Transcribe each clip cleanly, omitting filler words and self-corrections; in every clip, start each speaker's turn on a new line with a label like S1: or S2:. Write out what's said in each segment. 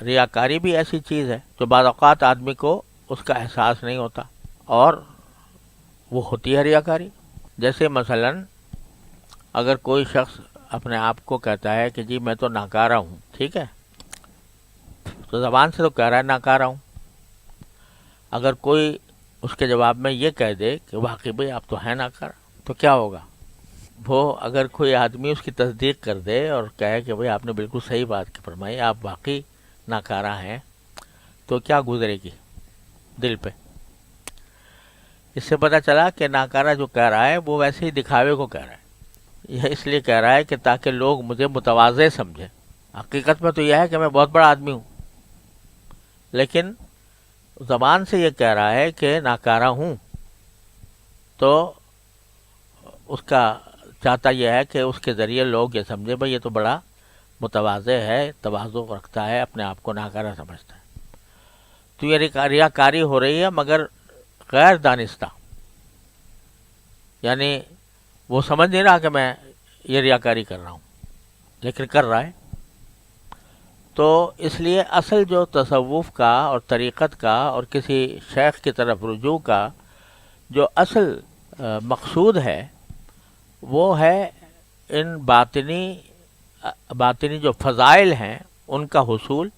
S1: ریاکاری بھی ایسی چیز ہے جو بعض اوقات آدمی کو اس کا احساس نہیں ہوتا، اور وہ ہوتی ہے ریاکاری۔ جیسے مثلا اگر کوئی شخص اپنے آپ کو کہتا ہے کہ جی میں تو ناکارہ ہوں، ٹھیک ہے، تو زبان سے تو کہہ رہا ہے ناکارہ ہوں۔ اگر کوئی اس کے جواب میں یہ کہہ دے کہ واقعی بھائی آپ تو ہیں ناکارہ، تو کیا ہوگا؟ وہ اگر کوئی آدمی اس کی تصدیق کر دے اور کہے کہ بھائی آپ نے بالکل صحیح بات فرمائی، آپ واقعی ناکارہ ہیں، تو کیا گزرے گی دل پہ؟ اس سے پتہ چلا کہ ناکارہ جو کہہ رہا ہے وہ ویسے ہی دکھاوے کو کہہ رہا ہے، یہ اس لیے کہہ رہا ہے کہ تاکہ لوگ مجھے متواضع سمجھیں۔ حقیقت میں تو یہ ہے کہ میں بہت بڑا آدمی ہوں، لیکن زبان سے یہ کہہ رہا ہے کہ ناکارہ ہوں، تو اس کا چاہتا یہ ہے کہ اس کے ذریعے لوگ یہ سمجھے بھائی یہ تو بڑا متواضع ہے، تواضع رکھتا ہے، اپنے آپ کو ناکارہ سمجھتا ہے۔ تو یہ ریاکاری ہو رہی ہے، مگر غیر دانستہ، یعنی وہ سمجھ نہیں رہا کہ میں یہ ریاکاری کر رہا ہوں، لیکن کر رہا ہے۔ تو اس لیے اصل جو تصوف کا اور طریقت کا اور کسی شیخ کی طرف رجوع کا جو اصل مقصود ہے، وہ ہے ان باطنی جو فضائل ہیں ان کا حصول،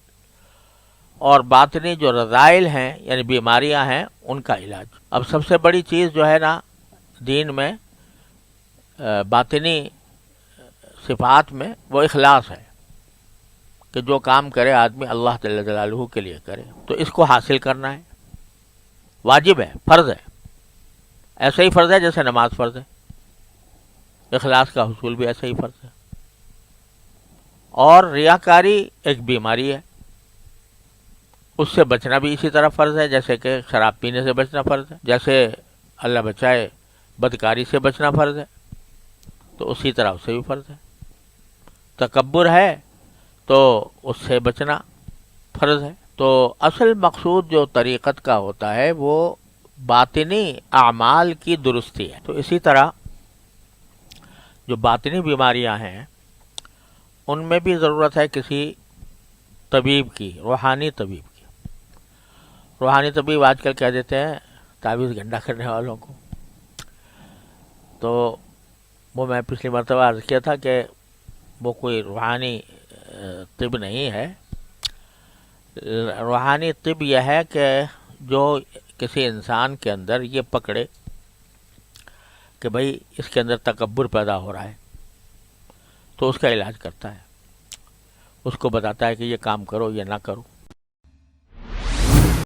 S1: اور باطنی جو رذائل ہیں یعنی بیماریاں ہیں ان کا علاج۔ اب سب سے بڑی چیز جو ہے نا دین میں، باطنی صفات میں، وہ اخلاص ہے کہ جو کام کرے آدمی اللہ جل جلالہ کے لیے کرے۔ تو اس کو حاصل کرنا ہے، واجب ہے، فرض ہے، ایسے ہی فرض ہے جیسے نماز فرض ہے، اخلاص کا حصول بھی ایسے ہی فرض ہے۔ اور ریاکاری ایک بیماری ہے، اس سے بچنا بھی اسی طرح فرض ہے، جیسے کہ شراب پینے سے بچنا فرض ہے، جیسے اللہ بچائے بدکاری سے بچنا فرض ہے، تو اسی طرح اس سے بھی فرض ہے۔ تکبر ہے تو اس سے بچنا فرض ہے۔ تو اصل مقصود جو طریقت کا ہوتا ہے وہ باطنی اعمال کی درستی ہے۔ تو اسی طرح جو باطنی بیماریاں ہیں ان میں بھی ضرورت ہے کسی طبیب کی، روحانی طبیب کی۔ روحانی طبیب آج کل کہہ دیتے ہیں تعویذ گنڈا کرنے والوں کو۔ تو وہ میں پچھلی مرتبہ عرض کیا تھا کہ وہ کوئی روحانی طب نہیں ہے۔ روحانی طب یہ ہے کہ جو کسی انسان کے اندر یہ پکڑے کہ بھئی اس کے اندر تکبر پیدا ہو رہا ہے، تو اس کا علاج کرتا ہے، اس کو بتاتا ہے کہ یہ کام کرو یا نہ کرو۔